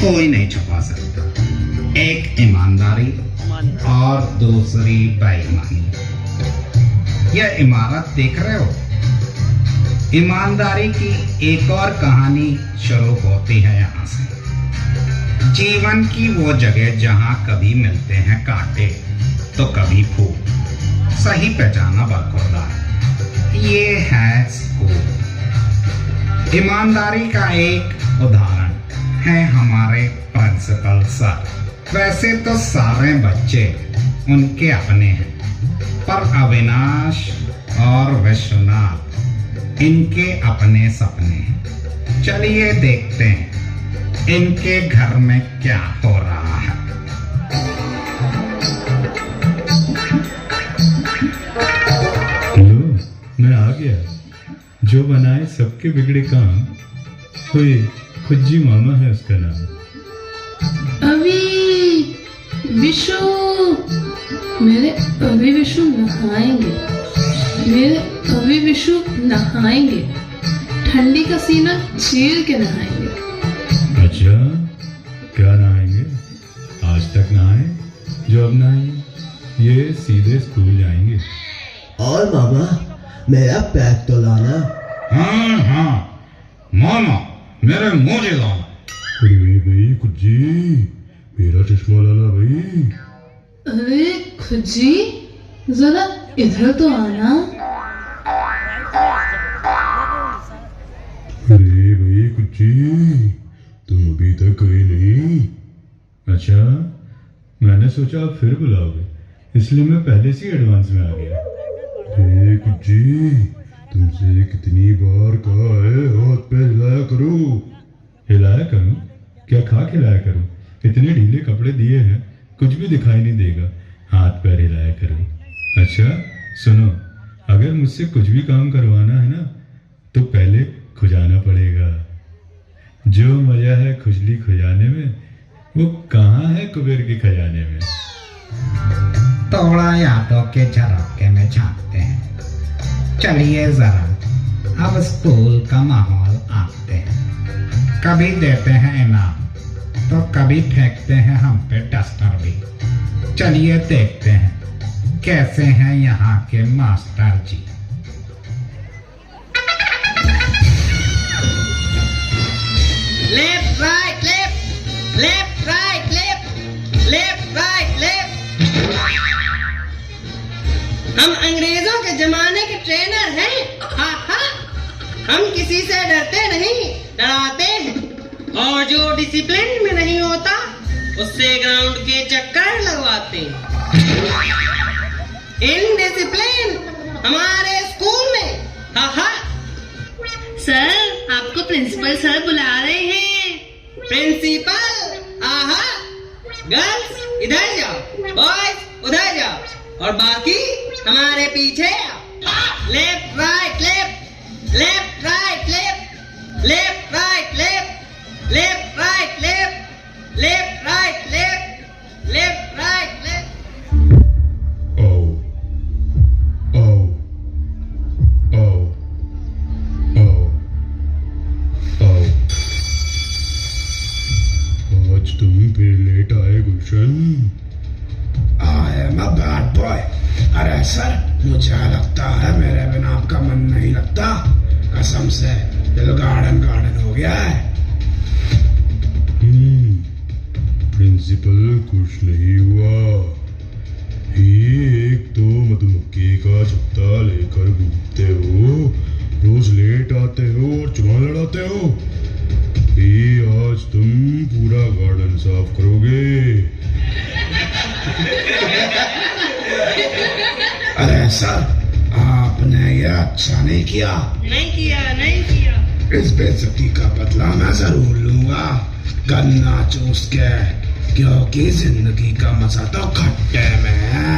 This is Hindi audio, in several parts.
कोई नहीं छुपा सकता। एक ईमानदारी और दूसरी बेईमानी। यह इमारत देख रहे हो? ईमानदारी की एक और कहानी शुरू होती है यहाँ से। जीवन की वो जगह जहाँ कभी मिलते हैं कांटे तो कभी फूल, सही पहचाना बरखुरदार। ये है स्कूल। ईमानदारी का एक उदाहरण है हमारे प्रिंसिपल सर। वैसे तो सारे बच्चे उनके अपने हैं, पर अविनाश और विश्वनाथ इनके अपने सपने हैं। चलिए देखते हैं इनके घर में क्या हो रहा है। लो, मैं आ गया। जो बनाए सबके बिगड़े काम, कोई खुज्जी मामा है उसका नाम। अभी विशु, मेरे अभी विशु नहाएंगे, मेरे अभी विशु नहाएंगे, ठंडी का सीना चीर के नहाएंगे। अच्छा, क्या नहाएंगे? आज तक नहाए, जो अब नहाएंगे? ये सीधे स्कूल जाएंगे। और मामा, मेरा बैग तो लाना। हाँ हाँ मामा, मेरे मुझे लाना। अरे भाई खुज्जी, मेरा चश्मा लाना भाई। अरे खुजी, जरा इधर तो आना। अरे भाई खुज्जी, तुम अभी तक गए नहीं? अच्छा, मैंने सोचा आप फिर बुलाओगे, इसलिए मैं पहले से एडवांस में आ गया। अरे खुज्जी, तुमसे कितनी बार कहा है हाथ पैर हिलाया करो। हिलाया करूं? क्या खा खिलाया करूं? इतने ढीले कपड़े दिए हैं, कुछ भी दिखाई नहीं देगा। हाथ पैर हिलाया करूं। अच्छा सुनो, अगर मुझसे कुछ भी काम करवाना है ना, तो पहले खुजाना पड़ेगा। जो मजा है खुजली खुजाने में, वो कहाँ है कुबेर के खजाने में। थोड़ा यादों के झरोखे में झांकते हैं। चलिए जरा अब स्कूल का माहौल आते हैं। कभी देते हैं इनाम तो कभी फेंकते हैं हम पे डस्टर भी। चलिए देखते हैं कैसे हैं यहाँ के master ji. Left right left, left right left, left right left. हम अंग्रेजों के जमाने के ट्रेनर हैं। हा हा। हम किसी से डरते नहीं, डराते हैं। और जो डिसिप्लिन में नहीं होता, उससे ग्राउंड के चक्कर लगवाते हैं। इनडिसिप्लिन हमारे स्कूल में। हा हा। सर, आपको प्रिंसिपल सर बुला रहे हैं। प्रिंसिपल? आहा। गर्ल्स इधर जाओ, बॉयज उधर जाओ, और बाकी हमारे पीछे आओ। Left right left, left right left, left right left, left right left, left right left, left right left. आओ, आओ, आओ, आओ, आओ। आज तुम फिर लेट आए Gulshan. I am a bad boy. अरे सर, मुझे लगता है मेरे बिना आपका मन नहीं लगता। कसम से दिल गार्डन गार्डन हो गया है। प्रिंसिपल खुश नहीं हुआ। ये एक तो मधुमक्खी का छत्ता लेकर घूमते हो, रोज लेट आते हो और चुनाव लड़ाते हो। ये आज तुम पूरा गार्डन साफ करोगे। अरे सर, आपने ये अच्छा नहीं किया। नहीं किया, नहीं किया। इस बेइज्जती का बदला मैं जरूर लूंगा, गन्ना चूस के, क्योंकि जिंदगी का मजा तो खट्टे में है।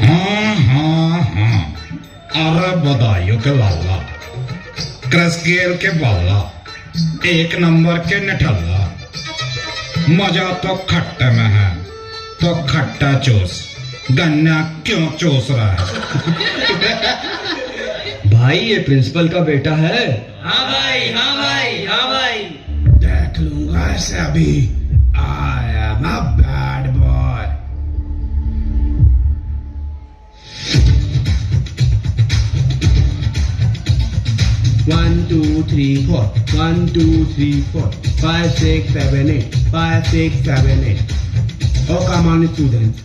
हाँ हाँ हाँ। अरे बधाइयों के लाला, क्रसगेल के बाला, एक नंबर के निठल्ला। मजा तो खट्टे में है, तो खट्टा चूस। गन्ना क्यों चूस रहा है? भाई, ये प्रिंसिपल का बेटा है। हाँ भाई, हाँ भाई, हाँ भाई। देख वैसे भी आई एम अ बैड बॉय। 1 2 3 4 1 2 3 4 5 6 7 8 5 6 7 8। और कमाने स्टूडेंट्स,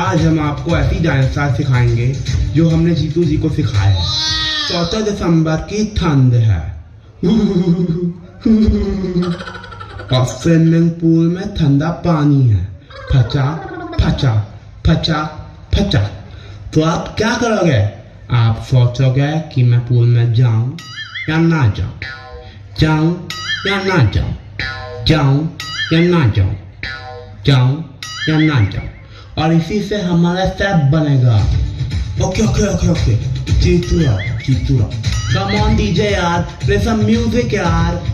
आज हम आपको ऐसी डांस स्टाइल सिखाएंगे जो हमने जीतू जी को सिखाया है। 14 दिसंबर की ठंड है और स्विमिंग पूल में ठंडा पानी है। फचा फचा फचा फचा। तो आप क्या करोगे? आप सोचोगे कि मैं पूल में जाऊं या ना जाऊं, जाऊं या ना जाऊं, जाऊं या ना जाऊं, जाऊं या ना जाऊं, और इसी से हमारा स्टेप बनेगा। Okay okay okay okay. जीतूरा जीतूरा। कम ऑन डीजे यार, प्ले सम म्यूजिक यार।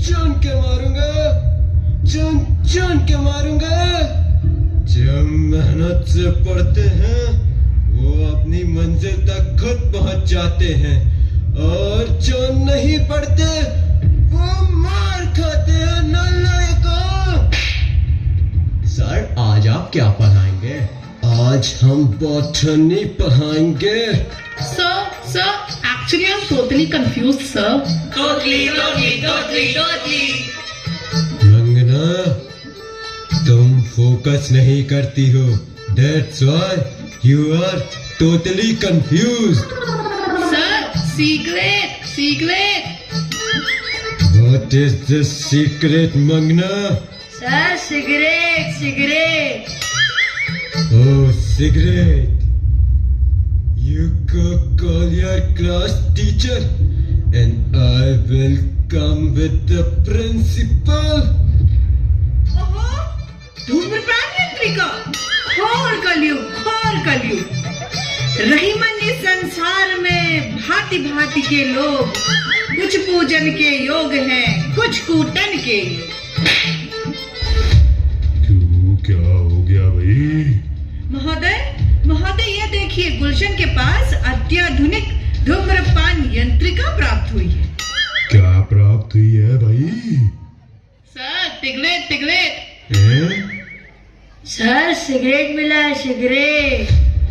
जान के मारूंगा, जान के मारूंगा। जो मेहनत से पढ़ते हैं वो अपनी मंजिल तक खुद पहुंच जाते हैं, और जो नहीं पढ़ते वो मार खाते हैं नालायकों। सर, आज आप क्या पढ़ाएंगे? आज हम बॉटनी पढ़ाएंगे। Sir, actually I'm totally confused, sir. Totally. मंगना, तुम फोकस नहीं करती हो। That's why you are totally confused. Sir, secret. What is the secret, Mangna? Sir, cigarette. Oh, cigarette. You go call your class teacher and I will come with the principal. धूम्रपान यंत्रिका, घोर कलयुग। रहीमन इस संसार में भांति भांति के लोग, कुछ पूजन के योग हैं, कुछ कूटन के। क्यों, क्या हो गया भाई? महोदय ये देखिए, गुलशन के पास अत्याधुनिक धूम्रपान यंत्रिका प्राप्त हुई है। क्या प्राप्त हुई है भाई? Sir, Piglet. सर, सिगरेट मिला है, सिगरेट।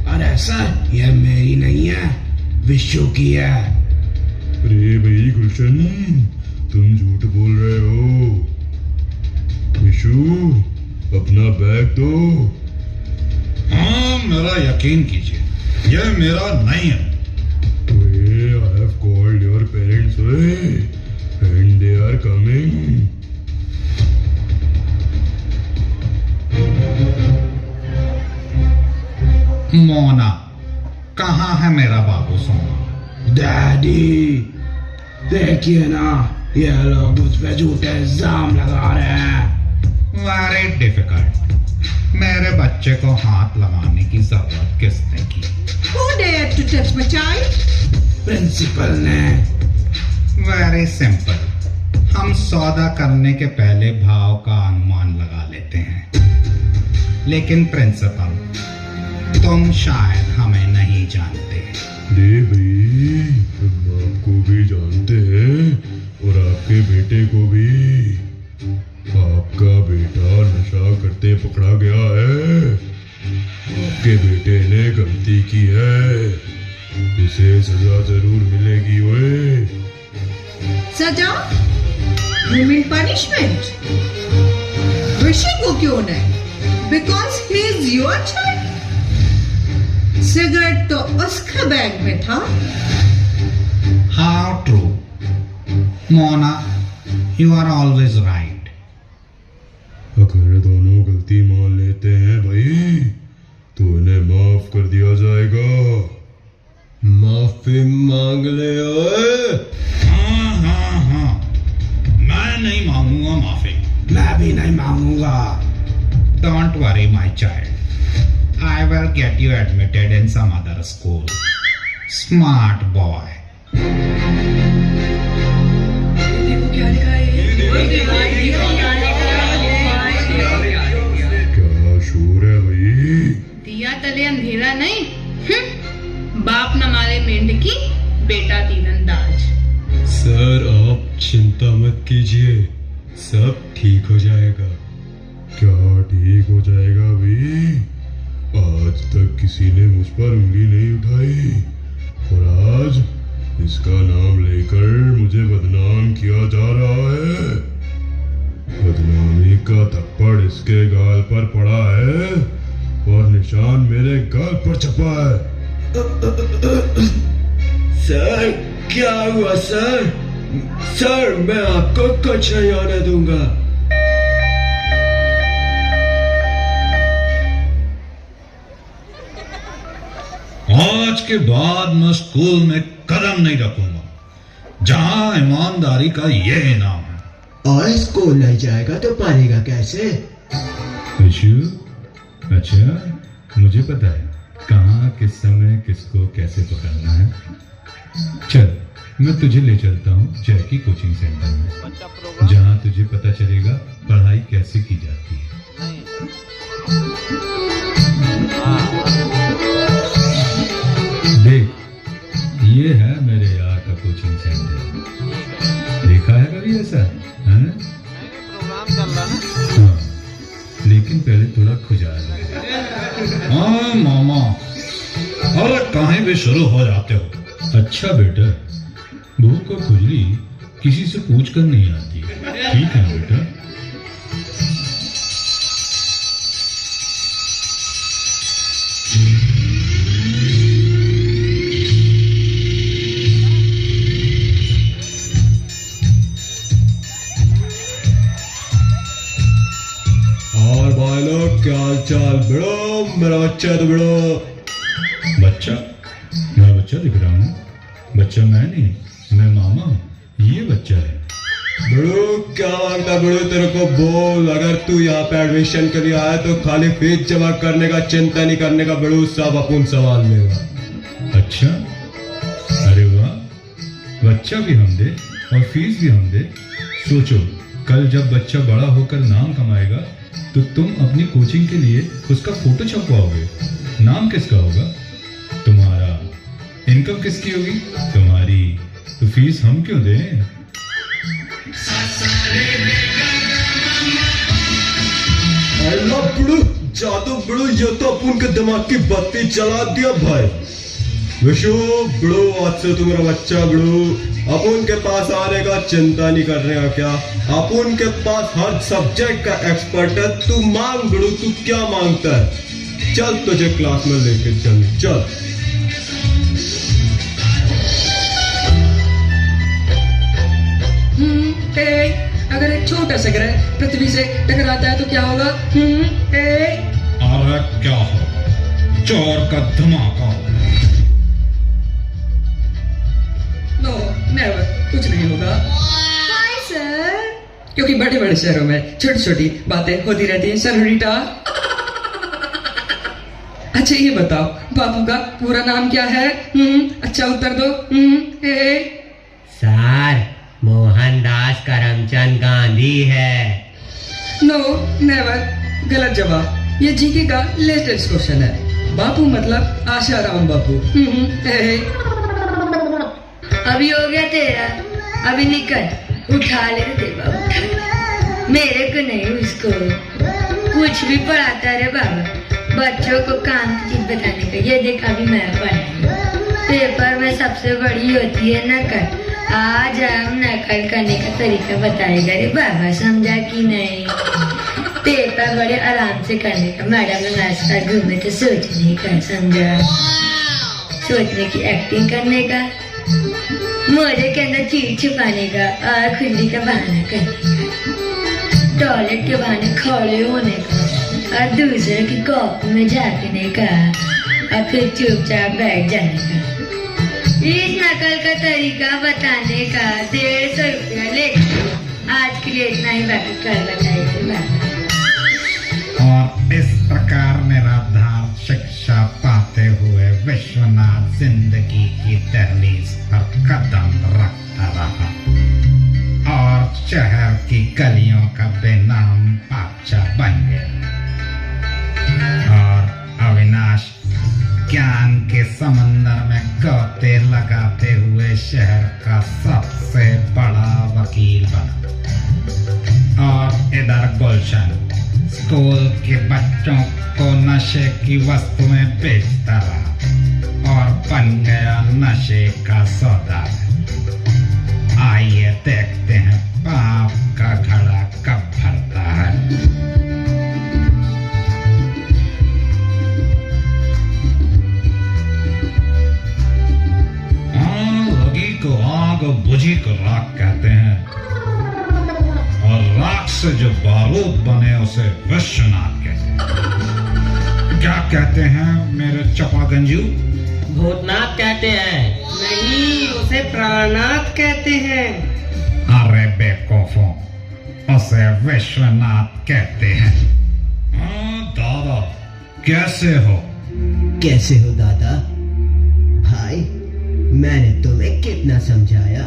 अरे सर, यह मेरी नहीं है, विशु की है। अरे भाई गुलशन, तुम झूठ बोल रहे हो। विशु, अपना बैग दो। हाँ, मेरा यकीन कीजिए, यह मेरा नहीं है। I have called your parents and they are coming. Mona, कहाँ है मेरा बाबू सोना? डैडी, देखिए ना, ये लोग मुझ पे झूठे इल्जाम लगा रहे हैं। Very difficult. मेरे बच्चे को हाथ लगाने की जरूरत किसने की? Who dared to touch my child? Principal ने। Very simple. हम सौदा करने के पहले भाव का अनुमान लगा लेते हैं। लेकिन प्रिंसिपल, तुम शायद हमें नहीं जानते। दे भाई, हम आपको भी जानते हैं और आपके बेटे को भी। आपका बेटा नशा करते पकड़ा गया है। आपके बेटे ने गलती की है, इसे सजा जरूर मिलेगी। ओए, सजा? You mean punishment? ऋषि को क्यों नहीं? Because he is your child. Cigarette तो उसके बैग में था। How true. Mona, you are always right. अगर दोनों गलती मान लेते हैं भाई, तो इन्हें माफ कर दिया जाएगा। माफी मांग ले। ओए, हाँ, मैं नहीं मांगूंगा माफी। मैं भी नहीं मांगूंगा। Don't worry, my child. I will get you admitted in some other school. Smart boy. देखो क्या लिखा है। पिंड की बेटा तीरंदाज। सर आप चिंता मत कीजिए, सब ठीक हो जाएगा। क्या ठीक हो जाएगा भी? आज तक किसी ने मुझ पर उंगली नहीं उठाई और आज इसका नाम लेकर मुझे बदनाम किया जा रहा है। बदनामी का थप्पड़ इसके गाल पर पड़ा है और निशान मेरे गाल पर छपा है। सर क्या हुआ सर? सर मैं आपको कुछ नहीं होने दूंगा। आज के बाद मैं स्कूल में कदम नहीं रखूंगा जहां ईमानदारी का ये इनाम है। और स्कूल नहीं जाएगा तो पढ़ेगा कैसे? अच्छा मुझे पता है कहाँ किस समय किसको कैसे पकड़ना है। चल मैं तुझे ले चलता हूँ जैकी कोचिंग सेंटर में, जहाँ तुझे पता चलेगा पढ़ाई कैसे की जाती है। देख ये है मेरे यार का कोचिंग सेंटर, देखा है कभी ऐसा? हाँ लेकिन पहले थोड़ा खुजाल है। हाँ मामा, अरे कहीं भी शुरू हो जाते हो। अच्छा बेटा, भूख और खुजली किसी से पूछ कर नहीं आती, ठीक है बेटा? और भाई लोग क्या हाल चाल? बड़ो मेरा बच्चा तो बड़ो। बच्चा? मैं बच्चा दिख रहा हूँ? बच्चा मैं नहीं, मैं मामा हूँ, ये बच्चा है। बड़ो क्या मांगता बड़ो? तेरे को बोल, अगर तू यहाँ पे एडमिशन के लिए आया तो खाली फीस जमा करने का चिंता नहीं करने का बड़ो, सब अपन संभाल लेगा। अच्छा, अरे वाह, बच्चा भी हम दे और फीस भी हम दे। सोचो कल जब बच्चा बड़ा होकर नाम कमाएगा तो तुम अपनी कोचिंग के लिए उसका फोटो छपवाओगे। नाम किसका होगा? तुम्हारा। इनकम किसकी होगी? तुम्हारी। तो फीस हम क्यों दें? अल्लाह बड़ो जादू बड़ो, ये तो अपन के दिमाग की बत्ती चला दिया भाई। विशु बड़ो, आज से तू मेरा बच्चा बड़ो। अपन के पास आने का चिंता नहीं कर रहे हैं क्या? अपन के पास हर सब्जेक्ट का एक्सपर्ट है। तू मांग बड़ो, तू क्या मांगता है? चल तुझे क्लास में लेके चल। चल अगर एक छोटा सा ग्रह पृथ्वी से टकराता है तो क्या होगा? अरे क्या हो, चोर का धमाका। नो नेवर, कुछ नहीं होगा। Why, sir? क्योंकि बड़े बड़े शहरों में छोटी छोटी बातें होती रहती हैं सनोरिटा। अच्छा ये बताओ, बापू का पूरा नाम क्या है? अच्छा उत्तर दो। सर, मोहनदास करमचंद गांधी है। नो नेवर, गलत जवाब। ये जीके का लेटेस्ट क्वेश्चन है। बापू मतलब आशाराम बापू। अभी हो गया तेरा, अभी निकल, उठा ले रे देवा, उठा ले। मेरे को नहीं, उसको कुछ भी पढ़ाता रे बाबा, बच्चों को काम की चीज बताने का। ये देख अभी मैं पढ़ाई, पेपर में सबसे बड़ी होती है नकल। आज हम नकल करने का तरीका बताएगा रे बाबा, समझा कि नहीं? पेपर बड़े आराम से करने का, मैडम ने नाश्ता घूमे तो सोचने का, समझा? सोचने की एक्टिंग करने का, मोजे के अंदर चीज छुपाने का और खुजली का बहाना करने का, टॉयलेट के बहाने खड़े होने का और दूसरे की कॉपी में झांकने का और फिर चुपचाप बैठ जाने का। इस नकल का तरीका बताने का 150 रुपया ले। आज के लिए इतना ही, बाकी कल बताइए। और इस प्रकार निराधार शिक्षा पाते हुए विश्वनाथ जिंदगी की दहलीज पर कदम रखता रहा और शहर की गलियों का बेनाम बादशाह बन गया। और अविनाश ज्ञान के समंदर में गोते गुलशन स्कूल के बच्चों को नशे की वस्तुएं बेचता रहा और बन गया नशे का सौदागर। आइए देखते हैं पाप का घड़ा कब भरता है। लगी को आग और बुझी को राख कहते हैं, और राख से जो बारूद बने उसे विश्वनाथ कहते हैं। क्या कहते हैं मेरे चपागंजू? भूतनाथ कहते हैं। नहीं, उसे प्राणनाथ कहते हैं। अरे बेवकूफों, उसे विश्वनाथ कहते हैं। दादा कैसे हो? कैसे हो दादा? भाई मैंने तुम्हें कितना समझाया,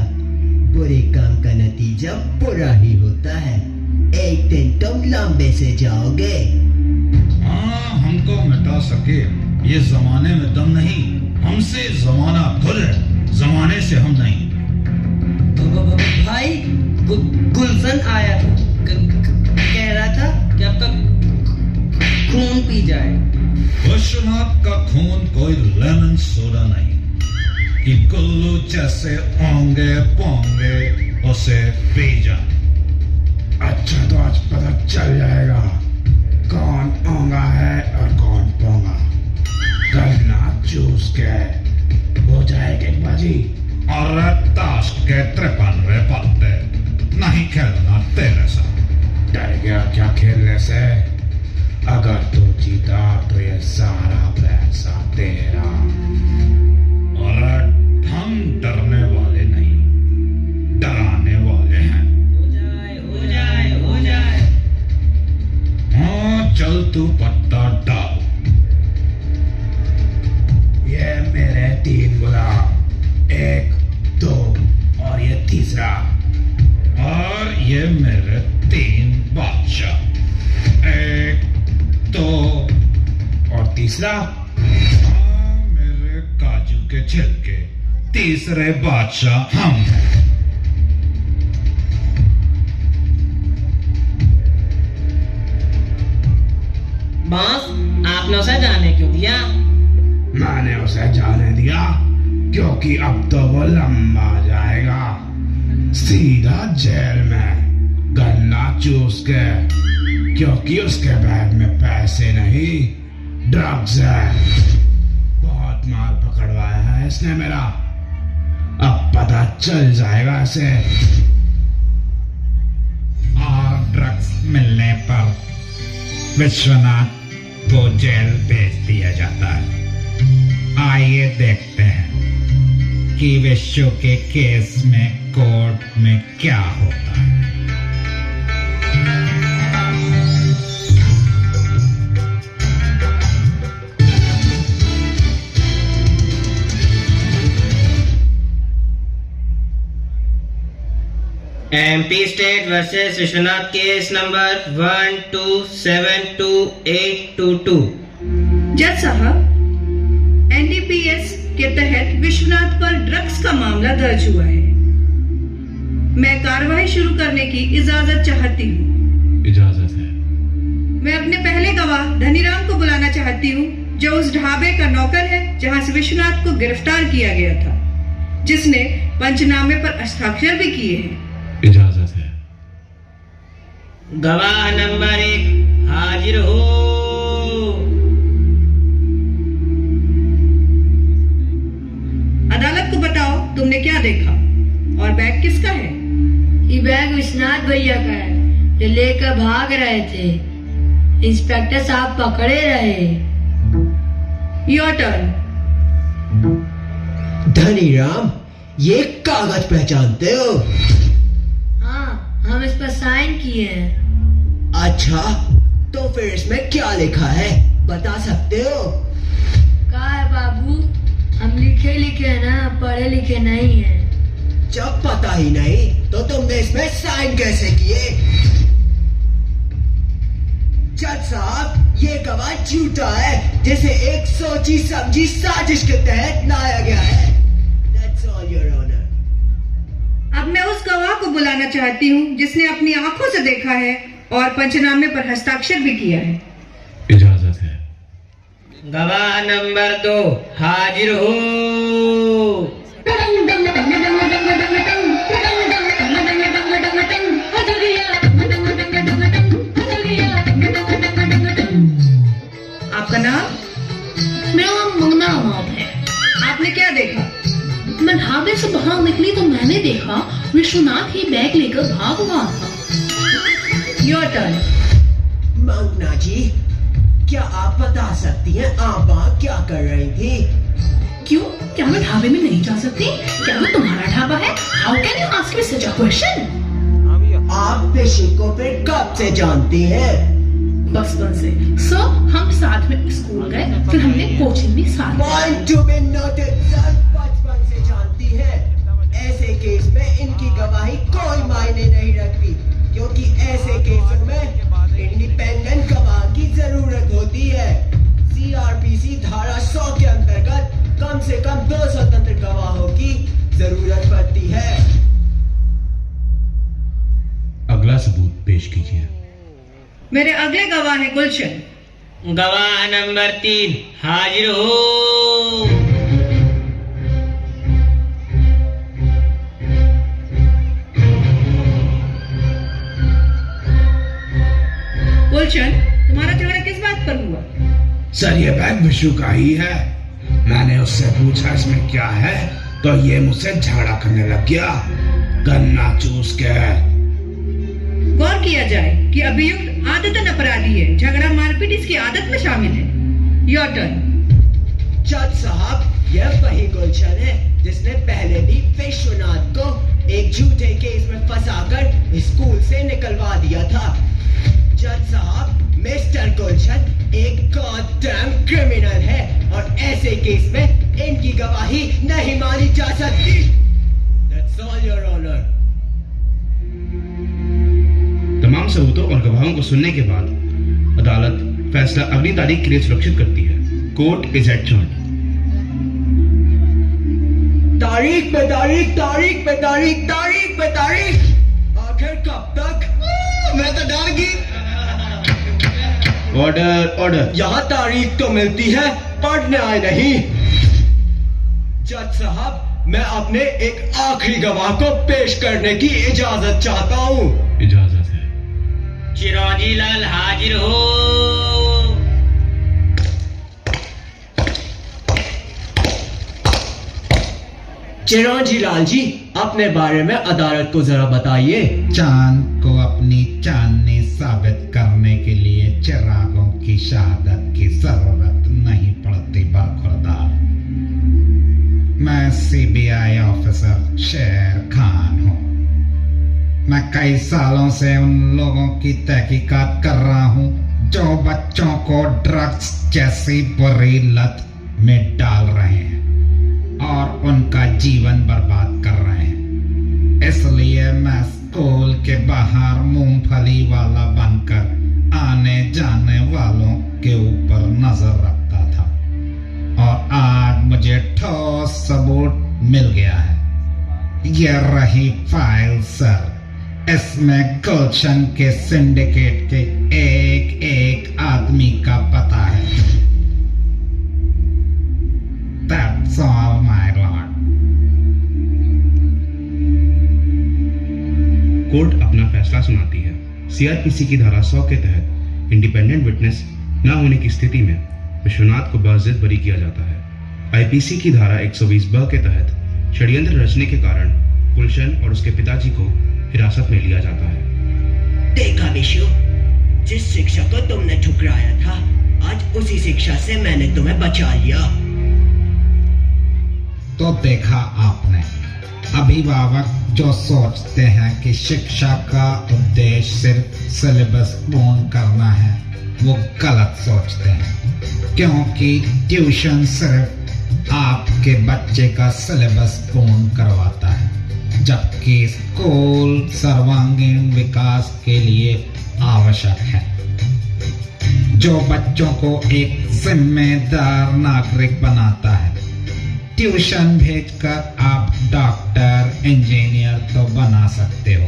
बुरे काम का नतीजा बुरा ही होता है। एक दिन तुम लंबे से जाओगे। हमको मिटा सके ये जमाने में दम नहीं, हमसे जमाना खुद है, जमाने से हम नहीं। भाई गुलशन आया था, कह रहा था कि आपका खून पी जाए। विश्वनाथ का खून कोई लेमन सोडा नहीं कि गुल्लू जैसे ओंगे पोंगे उसे पी जाए। अच्छा तो आज पता चल जाएगा कौन ओंगा है और कौन पोंगा। कल ना चूस के हो जाएगी बाजी। और ताश के 53 पत्ते नहीं खेलना तेरे साथ। डर गया क्या खेलने से? अगर तू जीता तो ये सारा पैसा तेरा। और हम डरने वाले नहीं, डराने वाले हैं। हो जाए। हाँ चल तू पत्ता डाल। ये मेरे 3 गुलाम, 1 2 और ये तीसरा। और ये मेरे 3 बादशाह, 1 2 और तीसरा। मेरे काजू के छिलके, तीसरे बादशाह हम हैं। बॉस, आपने उसे जाने क्यों दिया? मैंने उसे जाने दिया क्योंकि अब तो वो लंबा जाएगा सीधा जेल में गन्ना चूस के, क्योंकि उसके बैग में पैसे नहीं ड्रग्स है। बहुत माल पकड़वाया है इसने मेरा, अब पता चल जाएगा इसे। और ड्रग्स मिलने पर विश्वनाथ को जेल भेज दिया जाता है। आइए देखते हैं कि विश्व के केस में कोर्ट में क्या होता है। MP state versus Vishwanath case number 12728222। जज साहब, NDPS के तहत विश्वनाथ पर ड्रग्स का मामला दर्ज हुआ है। मैं कार्रवाई शुरू करने की इजाजत चाहती हूँ। इजाजत है। मैं अपने पहले गवाह धनीराम को बुलाना चाहती हूँ, जो उस ढाबे का नौकर है जहाँ से विश्वनाथ को गिरफ्तार किया गया था, जिसने पंचनामे पर हस्ताक्षर भी किए हैं। इजाजत है। गवाह नंबर 1 हाजिर हो। अदालत को बताओ तुमने क्या देखा और बैग किसका है? ये बैग विश्वनाथ भैया का है, जो लेकर भाग रहे थे। इंस्पेक्टर साहब पकड़े रहे। Your turn. धनीराम, ये कागज पहचानते हो? हाँ, हम इस पर साइन किए हैं। अच्छा, तो फिर इसमें क्या लिखा है बता सकते हो? कहा है बाबू, हम लिखे ना, पढ़े लिखे नहीं हैं। जब पता ही नहीं तो तुमने इसमें साइन कैसे किए? जज साहब, ये गवाह झूठा है, जिसे एक सोची समझी साजिश के तहत लाया गया है। That's all, Your Honor. अब मैं उस गवाह को बुलाना चाहती हूँ जिसने अपनी आंखों से देखा है और पंचनामे पर हस्ताक्षर भी किया है। इजाजत है। गवाह नंबर 2 हाजिर हो। आपका नाम? मेरा नाम मंगना अमाद है। आपने क्या देखा? मैं ढाबे से बाहर निकली तो मैंने देखा विश्वनाथ ही बैग लेकर भाग रहा था। Your turn. मंगना जी, क्या आप बता सकती हैं आप वहाँ क्या कर रही थी? क्यों? क्या मैं ढाबे में नहीं जा सकती? क्या वो तुम्हारा ढाबा है? How can you ask me such a question? आप फिशिंग को फिर कब से जानती हैं? बचपन से। सो हम साथ में स्कूल गए, फिर हमने कोचिंग भी साथ में। Point to be noted, sir बचपन से जानती है। ऐसे केस में इनकी गवाही कोई मायने नहीं रखती, क्योंकि ऐसे केसों में इंडिपेंडेंट गवाह की जरूरत होती है। CRPC धारा 100 के अंतर्गत कम से कम 2 स्वतंत्र गवाहों की जरूरत पड़ती है। अगला सबूत पेश कीजिए। मेरे अगले गवाह हैं गुलशन। गवाह नंबर 3 हाजिर हो। गुलशन, तुम्हारा झगड़ा किस बात पर हुआ? सर ये बैग विशु का ही है। मैंने उससे पूछा इसमें क्या है, तो ये मुझसे झगड़ा करने लग गया, गन्ना चूस के। गौर किया जाए कि अभियुक्त आदतन अपराधी है। झगड़ा मारपीट इसकी आदत में शामिल है। Your turn. जज साहब, यह वही गुलशन है जिसने पहले भी विश्वनाथ को एक झूठे केस में फंसाकर स्कूल से निकलवा दिया था। जज साहब, मिस्टर गुलशन एक गॉडडैम क्रिमिनल है और ऐसे केस में इनकी गवाही नहीं मानी जा सकती। That's all, Your Honor. तमाम सबूतों और गवाहों को सुनने के बाद अदालत फैसला अगली तारीख के लिए सुरक्षित करती है। Court is adjourned. तारीख पे तारीख, तारीख पे तारीख, तारीख पे तारीख, आखिर कब तक? मैं तो डर गई। Order order. यहाँ तारीख तो मिलती है पर न्याय नहीं। जज साहब, मैं अपने एक आखिरी गवाह को पेश करने की इजाजत चाहता हूँ। इजाजत है। चिरौंजी लाल हाजिर हो। चिरौंजी लाल जी, अपने बारे में अदालत को जरा बताइए। चांद को अपनी चांदनी साबित करने के लिए चिरागों की शहादत की जरूरत नहीं पड़ती बरखुरदार। मैं CBI ऑफिसर शेर खान हूँ। मैं कई सालों से उन लोगों की तहकीकात कर रहा हूँ जो बच्चों को ड्रग्स जैसी बुरी लत में डाल रहे हैं और उनका जीवन बर्बाद कर रहे हैं। इसलिए मैं स्कूल के बाहर मूंगफली वाला बनकर आने जाने वालों के ऊपर नजर रखता था और आज मुझे ठोस सबूत मिल गया है। यह रही फाइल सर। इसमें गुलशन के सिंडिकेट के एक एक आदमी का पता है। That's all, my lord. Court अपना फैसला सुनाती है। CRPC की धारा 100 के तहत इंडिपेंडेंट विटनेस न होने की स्थिति में विश्वनाथ को बाजिद बरी किया जाता है। IPC की धारा 120 के तहत षड्यंत्र रचने के कारण गुलशन और उसके पिताजी को हिरासत में लिया जाता है। देखा विशु, जिस शिक्षा को तुमने ठुकराया था, आज उसी शिक्षा से मैंने तुम्हें बचा लिया। तो देखा आपने, अभिभावक जो सोचते हैं कि शिक्षा का उद्देश्य सिर्फ सिलेबस पूर्ण करना है, वो गलत सोचते हैं, क्योंकि ट्यूशन सिर्फ आपके बच्चे का सिलेबस पूर्ण करवाता है, जबकि स्कूल सर्वांगीण विकास के लिए आवश्यक है, जो बच्चों को एक जिम्मेदार नागरिक बनाता है। ट्यूशन भेजकर आप डॉक्टर, इंजीनियर तो बना सकते हो,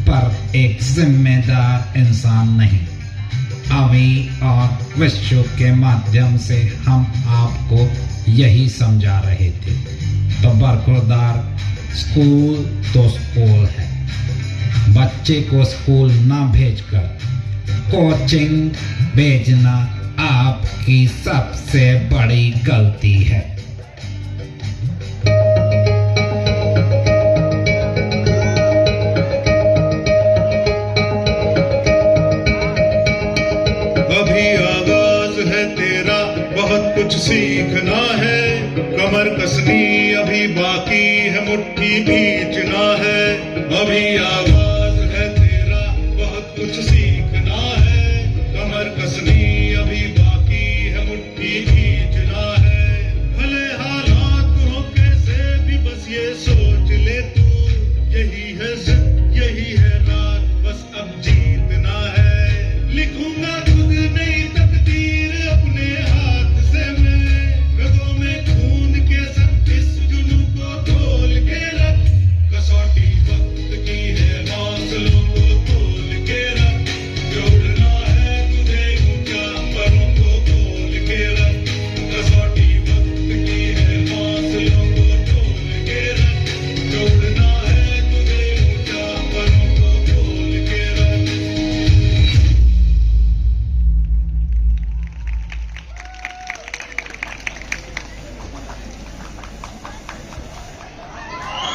पर एक जिम्मेदार इंसान नहीं। अभी और विश्व के माध्यम से हम आपको यही समझा रहे थे। तो बरखुरदार, स्कूल तो स्कूल है। बच्चे को स्कूल ना भेजकर कोचिंग भेजना आपकी सबसे बड़ी गलती है। अभी आगाज है तेरा, बहुत कुछ सीखना है। कमर कसनी अभी बाकी है, मुट्ठी भींचना है। अभी आगाज